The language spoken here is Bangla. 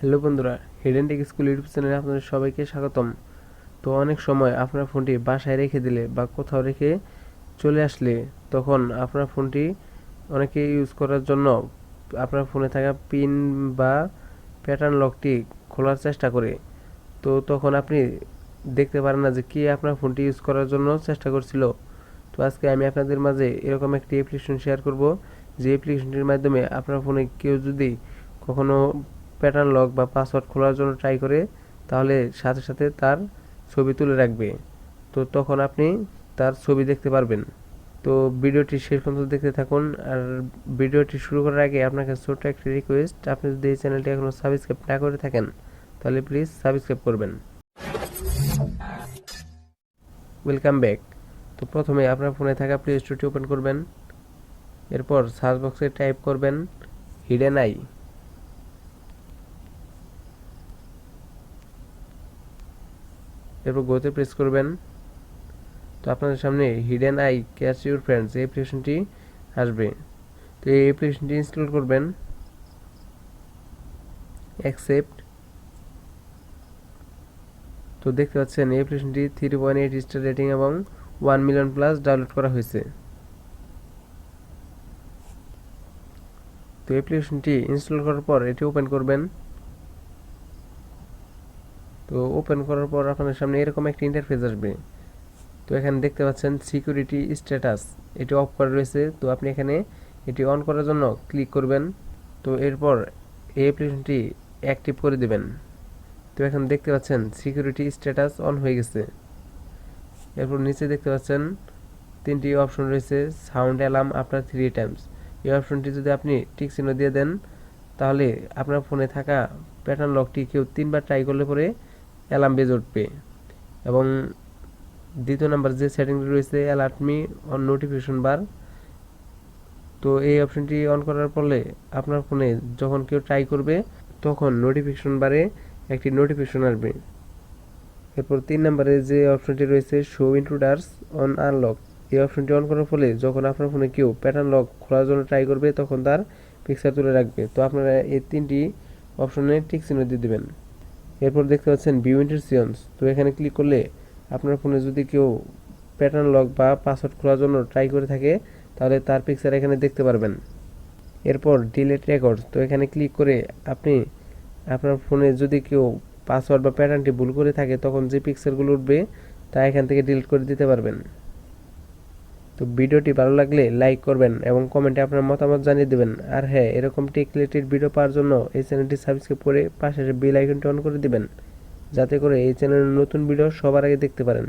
হ্যালো বন্ধুরা, হিডেন টেক স্কুল ইউটিউব চ্যানেলে আপনাদের সবাইকে স্বাগতম। তো অনেক সময় আপনার ফোনটি বাসায় রেখে দিলে বা কোথাও রেখে চলে আসলে তখন আপনার ফোনটি অনেকে ইউজ করার জন্য আপনার ফোনে থাকা পিন বা প্যাটার্ন লকটি খোলার চেষ্টা করে। তো তখন আপনি দেখতে পারেন না যে কে আপনার ফোনটি ইউজ করার জন্য চেষ্টা করছিল। তো আজকে আমি আপনাদের মাঝে এরকম একটি অ্যাপ্লিকেশন শেয়ার করব, যে অ্যাপ্লিকেশনটির মাধ্যমে আপনার ফোনে কেউ যদি কখনো প্যাটার্ন লক বা পাসওয়ার্ড খোলার জন্য ট্রাই করে, তাহলে সাথে সাথে তার ছবি তুলে রাখবে। তো তখন আপনি তার ছবি দেখতে পারবেন। তো ভিডিওটি শেষ পর্যন্ত দেখতে থাকুন। আর ভিডিওটি শুরু করার আগে আপনাকে ছোট্ট একটি রিকোয়েস্ট, আপনি যদি এই চ্যানেলটি এখনও সাবস্ক্রাইব না করে থাকেন তাহলে প্লিজ সাবস্ক্রাইব করবেন। Welcome back. তো প্রথমে আপনার ফোনে থাকা প্লে স্টোরটি ওপেন করবেন। এরপর সার্চ বক্সে টাইপ করবেন হিডেন আই। এরপর গোতে প্রেস করবেন। তো আপনাদের সামনে hidden I catch your friends এই অ্যাপ্লিকেশনটি আসবে। তো এই অ্যাপ্লিকেশনটি ইনস্টল করবেন। অ্যাকসেপ্ট। তো দেখতে পাচ্ছেন এই অ্যাপ্লিকেশনটি 3.8 স্টার রেটিং এবং 1 মিলিয়ন প্লাস ডাউনলোড করা হয়েছে। তো অ্যাপ্লিকেশনটি ইনস্টল করার পর এটি ওপেন করবেন। তো ওপেন করার পর আপনাদের সামনে এরকম একটা ইন্টারফেস আসবে। তো এখানে দেখতে পাচ্ছেন সিকিউরিটি স্ট্যাটাস, এটি অফ করা রয়েছে। তো আপনি এখানে এটি অন করার জন্য ক্লিক করবেন। তো এরপর এই অ্যাপ্লিকেশনটি অ্যাক্টিভ করে দেবেন। তো এখন দেখতে পাচ্ছেন সিকিউরিটি স্ট্যাটাস অন হয়ে গেছে। এরপর নিচে দেখতে পাচ্ছেন তিনটি অপশন রয়েছে, সাউন্ড অ্যালার্ম আফটার 3 টাইমস। এই অপশনটি যদি আপনি টিক চিহ্ন দিয়ে দেন, তাহলে আপনার ফোনে থাকা প্যাটার্ন লকটি কেউ 3বার ট্রাই করলে পরে অ্যালার্ম বেজে উঠবে। এবং দ্বিতীয় নাম্বার যে সেটিংটি রয়েছে, অ্যালার্ট মি অন নোটিফিকেশন বার। তো এই অপশনটি অন করার ফলে আপনার ফোনে যখন কেউ ট্রাই করবে তখন নোটিফিকেশন বারে একটি নোটিফিকেশন আসবে। এরপর 3 নম্বরে যে অপশনটি রয়েছে, শো ইন্ট্রুডার্স অন আনলক। এই অপশনটি অন করার ফলে যখন আপনার ফোনে কেউ প্যাটার্ন লক খোলার জন্য ট্রাই করবে তখন তার পিকচার তুলে রাখবে। তো আপনারা এই 3টি অপশনে টিক চিহ্ন দিয়ে দেবেন। এরপর দেখতে পাচ্ছেন ভিউ ইন্টারসিয়ন্স। তো এখানে ক্লিক করলে আপনার ফোনে যদি কেউ প্যাটার্ন লক বা পাসওয়ার্ড খোলার জন্য ট্রাই করে থাকে তাহলে তার পিকচার এখানে দেখতে পারবেন। এরপর ডিলিট রেকর্ড। তো এখানে ক্লিক করে আপনি আপনার ফোনে যদি কেউ পাসওয়ার্ড বা প্যাটার্নটি ভুল করে থাকে তখন যে পিকচারগুলো উঠবে তা এখান থেকে ডিলিট করে দিতে পারবেন। তো ভিডিওটি ভালো লাগলে লাইক করবেন এবং কমেন্টে আপনার মতামত জানিয়ে দেবেন। আর হ্যাঁ, এরকম টেক রিলেটেড ভিডিও পাওয়ার জন্য এই চ্যানেলটি সাবস্ক্রাইব করে পাশের বেল আইকনটি অন করে দিবেন, যাতে করে এই চ্যানেলের নতুন ভিডিও সবার আগে দেখতে পারেন।